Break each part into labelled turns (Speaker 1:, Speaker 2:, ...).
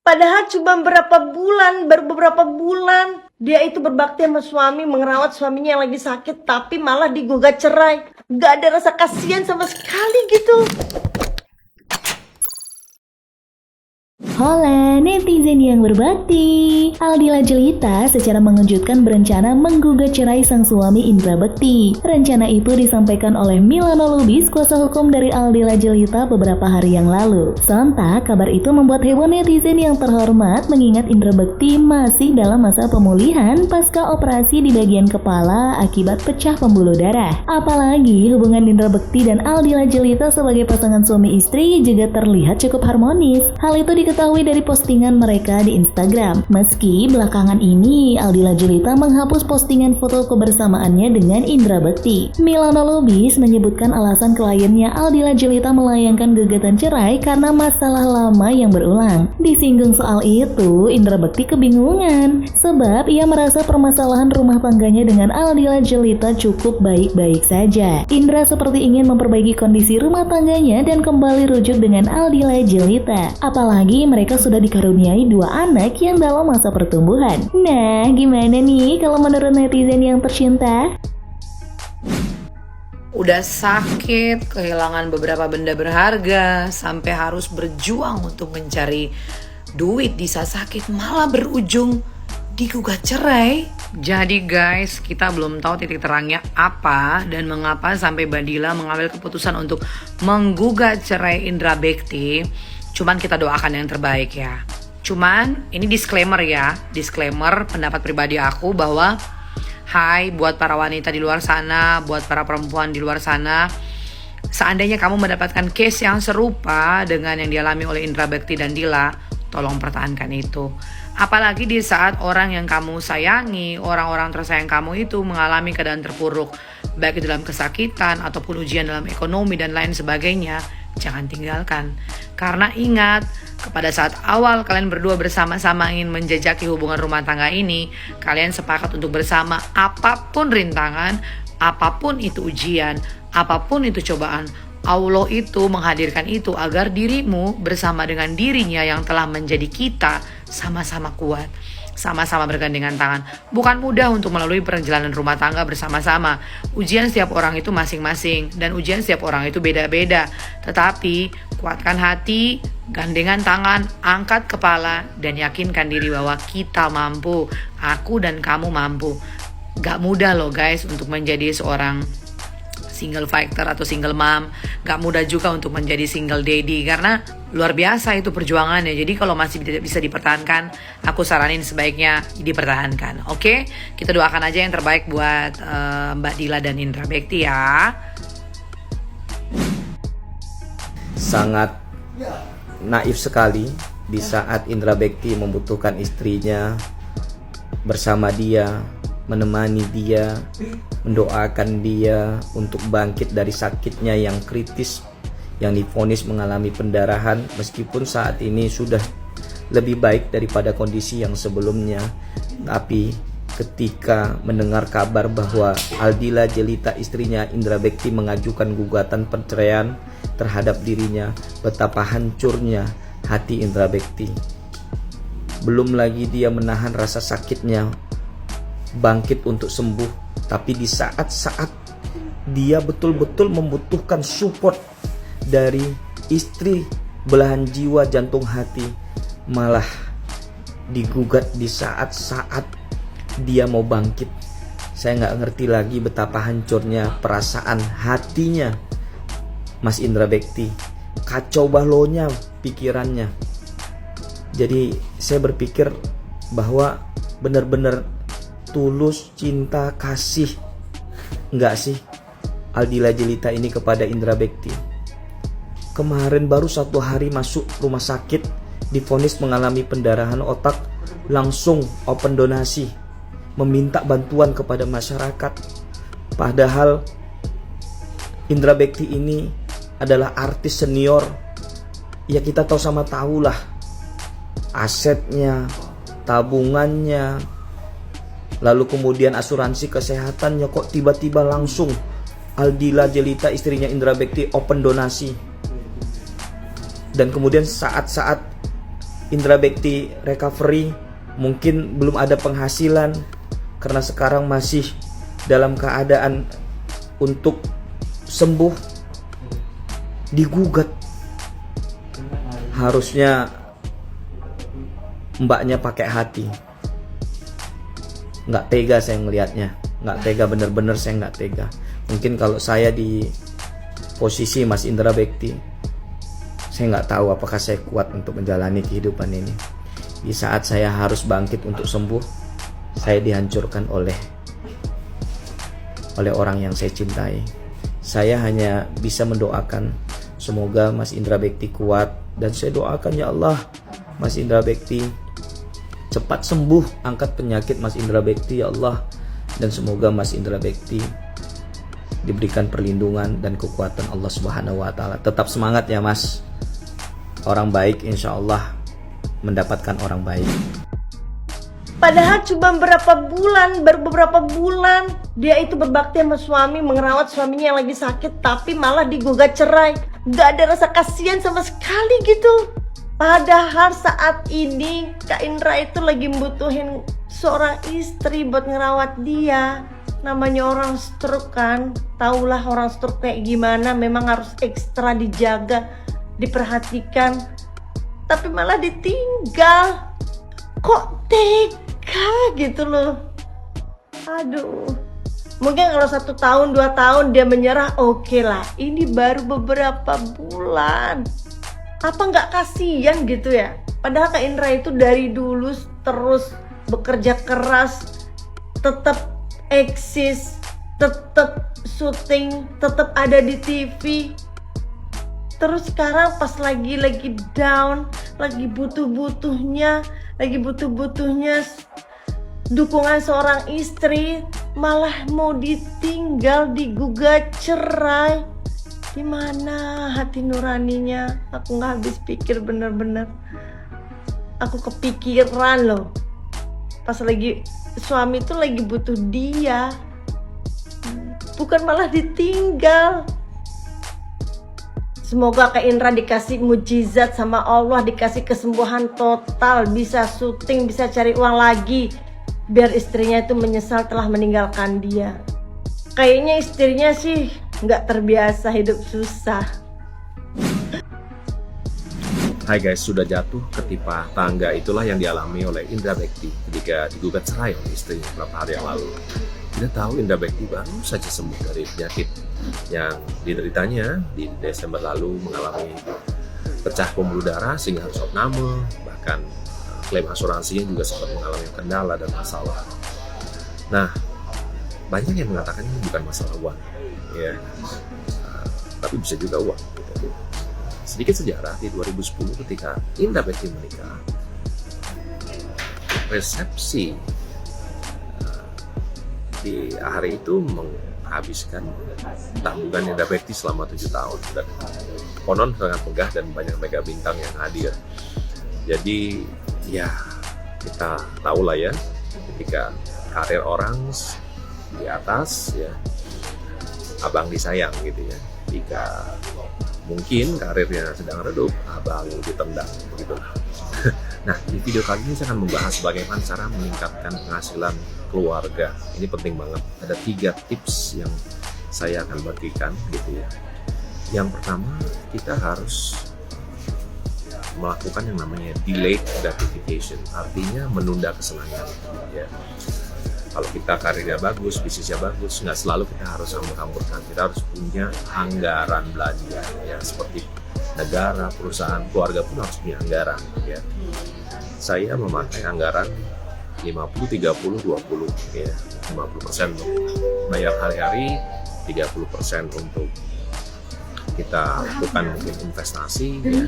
Speaker 1: Padahal cuma baru beberapa bulan. Dia itu berbakti sama suami, merawat suaminya yang lagi sakit, tapi malah digugat cerai. Gak ada rasa kasihan sama sekali gitu.
Speaker 2: Hola netizen yang berbakti. Aldila Jelita secara mengejutkan berencana menggugat cerai sang suami Indra Bekti. Rencana itu disampaikan oleh Milano Lubis, kuasa hukum dari Aldila Jelita beberapa hari yang lalu. Sontak kabar itu membuat heboh netizen yang terhormat mengingat Indra Bekti masih dalam masa pemulihan pasca operasi di bagian kepala akibat pecah pembuluh darah. Apalagi hubungan Indra Bekti dan Aldila Jelita sebagai pasangan suami istri juga terlihat cukup harmonis. Hal itu diketahui dari postingan mereka di Instagram. Meski belakangan ini Aldila Jelita menghapus postingan foto kebersamaannya dengan Indra Bekti. Milano Lubis menyebutkan alasan kliennya Aldila Jelita melayangkan gugatan cerai karena masalah lama yang berulang. Disinggung soal itu, Indra Bekti kebingungan sebab ia merasa permasalahan rumah tangganya dengan Aldila Jelita cukup baik-baik saja. Indra seperti ingin memperbaiki kondisi rumah tangganya dan kembali rujuk dengan Aldila Jelita. Apalagi mereka sudah dikaruniai 2 anak yang dalam masa pertumbuhan. Nah, gimana nih kalau menurut netizen yang tercinta?
Speaker 3: Udah sakit, kehilangan beberapa benda berharga, sampai harus berjuang untuk mencari duit di saat sakit, malah berujung digugat cerai. Jadi guys, kita belum tahu titik terangnya apa dan mengapa sampai Badila mengambil keputusan untuk menggugat cerai Indra Bekti. Cuman kita doakan yang terbaik ya. Cuman ini disclaimer ya, disclaimer pendapat pribadi aku bahwa hai buat para wanita di luar sana, buat para perempuan di luar sana, seandainya kamu mendapatkan case yang serupa dengan yang dialami oleh Indra Bekti dan Dila, tolong pertahankan itu. Apalagi di saat orang yang kamu sayangi, orang-orang tersayang kamu itu mengalami keadaan terpuruk, baik dalam kesakitan ataupun ujian dalam ekonomi dan lain sebagainya, jangan tinggalkan. Karena ingat, pada saat awal kalian berdua bersama-sama ingin menjajaki hubungan rumah tangga ini, kalian sepakat untuk bersama apapun rintangan, apapun itu ujian, apapun itu cobaan. Allah itu menghadirkan itu agar dirimu bersama dengan dirinya yang telah menjadi kita sama-sama kuat, sama-sama bergandengan tangan. Bukan mudah untuk melalui perjalanan rumah tangga bersama-sama. Ujian setiap orang itu masing-masing dan ujian setiap orang itu beda-beda. Tetapi kuatkan hati, gandengan tangan, angkat kepala dan yakinkan diri bahwa kita mampu. Aku dan kamu mampu. Gak mudah loh guys untuk menjadi seorang single fighter atau single mom. Gak mudah juga untuk menjadi single daddy karena luar biasa itu perjuangannya. Jadi kalau masih tidak bisa dipertahankan, aku saranin sebaiknya dipertahankan. Oke? Kita doakan aja yang terbaik buat Mbak Dila dan Indra Bekti ya.
Speaker 4: Sangat naif sekali di saat Indra Bekti membutuhkan istrinya bersama dia, menemani dia, mendoakan dia untuk bangkit dari sakitnya yang kritis, yang divonis mengalami pendarahan, meskipun saat ini sudah lebih baik daripada kondisi yang sebelumnya. Tapi ketika mendengar kabar bahwa Aldila Jelita, istrinya Indra Bekti, mengajukan gugatan perceraian terhadap dirinya, betapa hancurnya hati Indra Bekti. Belum lagi dia menahan rasa sakitnya, bangkit untuk sembuh, tapi di saat-saat dia betul-betul membutuhkan support dari istri belahan jiwa jantung hati, malah digugat di saat-saat dia mau bangkit. Saya nggak ngerti lagi betapa hancurnya perasaan hatinya Mas Indra Bekti, kacau balonya pikirannya. Jadi saya berpikir bahwa benar-benar tulus cinta kasih enggak sih Aldila Jelita ini kepada Indra Bekti. Kemarin baru 1 hari masuk rumah sakit, divonis mengalami pendarahan otak, langsung open donasi, meminta bantuan kepada masyarakat. Padahal Indra Bekti ini adalah artis senior, ya kita tahu sama tahulah asetnya, tabungannya, lalu kemudian asuransi kesehatannya, kok tiba-tiba langsung Aldila Jelita, istrinya Indra Bekti, open donasi. Dan kemudian saat-saat Indra Bekti recovery, mungkin belum ada penghasilan karena sekarang masih dalam keadaan untuk sembuh, digugat. Harusnya mbaknya pakai hati. Nggak tega saya melihatnya, nggak tega, bener-bener saya nggak tega. Mungkin kalau saya di posisi Mas Indra Bekti, saya nggak tahu apakah saya kuat untuk menjalani kehidupan ini. Di saat saya harus bangkit untuk sembuh, saya dihancurkan oleh orang yang saya cintai. Saya hanya bisa mendoakan semoga Mas Indra Bekti kuat, dan saya doakan ya Allah, Mas Indra Bekti cepat sembuh, angkat penyakit Mas Indra Bekti ya Allah, dan semoga Mas Indra Bekti diberikan perlindungan dan kekuatan Allah Subhanahu wa taala. Tetap semangat ya Mas. Orang baik insya Allah mendapatkan orang baik.
Speaker 1: Padahal cuma baru beberapa bulan dia itu berbakti sama suami, mengerawat suaminya yang lagi sakit, tapi malah digugat cerai. Gak ada rasa kasihan sama sekali gitu. Padahal saat ini Kak Indra itu lagi membutuhin seorang istri buat ngerawat dia. Namanya orang stroke kan, tahulah orang stroke kayak gimana, memang harus ekstra dijaga, diperhatikan. Tapi malah ditinggal. Kok tega gitu loh. Aduh. Mungkin kalau 1 tahun 2 tahun dia menyerah, oke lah. Ini baru beberapa bulan. Apa nggak kasihan gitu ya? Padahal Kak Indra itu dari dulu terus bekerja keras, tetap eksis, tetap syuting, tetap ada di TV. Terus sekarang pas lagi down, lagi butuh-butuhnya dukungan seorang istri, malah mau ditinggal, digugat cerai. Di mana hati nuraninya? Aku nggak habis pikir bener-bener. Aku kepikiran loh. Pas lagi suami tuh lagi butuh dia, bukan malah ditinggal. Semoga Kak Indra dikasih mujizat sama Allah, dikasih kesembuhan total, bisa syuting, bisa cari uang lagi, biar istrinya itu menyesal telah meninggalkan dia. Kayaknya istrinya sih nggak terbiasa hidup susah.
Speaker 5: Hai guys, sudah jatuh ketimpa tangga, itulah yang dialami oleh Indra Bekti ketika digugat cerai oleh istrinya beberapa hari yang lalu. Kita tahu Indra Bekti baru saja sembuh dari penyakit yang dideritanya di Desember lalu, mengalami pecah pembuluh darah sehingga harus opname, bahkan klaim asuransinya juga sempat mengalami kendala dan masalah. Nah, banyak yang mengatakan ini bukan masalah uang, ya, tapi bisa juga uang. Gitu. Sedikit sejarah, di 2010 ketika Indra Bekti menikah, resepsi di hari itu menghabiskan tabungan Indra Bekti selama 7 tahun, dan konon sangat megah dan banyak mega bintang yang hadir. Jadi ya kita tahu lah ya, ketika karir orang di atas ya, abang disayang gitu ya. Jika mungkin karirnya sedang redup, abang ditendang begitu. Nah, di video kali ini saya akan membahas bagaimana cara meningkatkan penghasilan keluarga. Ini penting banget. Ada 3 tips yang saya akan bagikan gitu ya. Yang pertama, kita harus melakukan yang namanya delayed gratification, artinya menunda kesenangan ya. Kalau kita karirnya bagus, bisnisnya bagus, nggak selalu kita harus hambur-hamburkan. Kita harus punya anggaran belanja ya, seperti negara, perusahaan, keluarga pun harus punya anggaran ya. Saya memakai anggaran 50-30-20 ya, 50% untuk bayar hari-hari, 30% untuk kita lakukan mungkin investasi ya,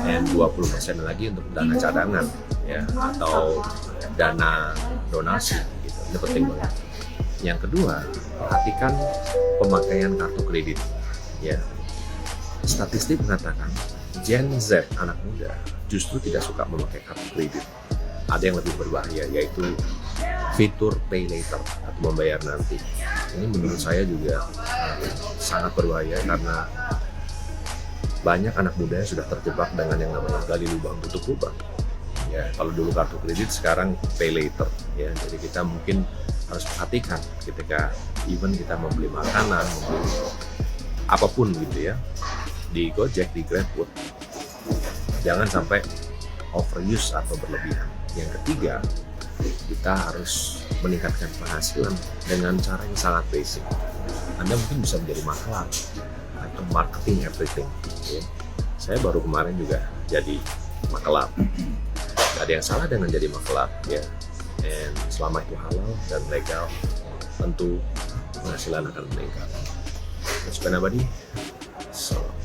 Speaker 5: dan 20% lagi untuk dana cadangan ya, atau dana donasi gitu. Ini penting banget. Yang kedua, perhatikan pemakaian kartu kredit ya. Statistik mengatakan Gen Z, anak muda, justru tidak suka memakai kartu kredit. Ada yang lebih berbahaya, yaitu fitur pay later atau membayar nanti. Ini menurut saya juga sangat berbahaya, karena banyak anak muda yang sudah terjebak dengan yang namanya gali lubang tutup lubang. Ya, kalau dulu kartu kredit, sekarang pay later. Ya, jadi kita mungkin harus perhatikan ketika even kita membeli makanan, membeli apapun gitu ya, di Gojek, di GrabFood, jangan sampai overuse atau berlebihan. Yang ketiga, kita harus meningkatkan penghasilan dengan cara yang sangat basic. Anda mungkin bisa menjadi makelar atau marketing everything. Ya. Saya baru kemarin juga jadi makelar. Gak ada yang salah dengan jadi makelar, ya. Dan selama itu halal dan legal, tentu penghasilan akan meningkat. Sekian abadi. Salam.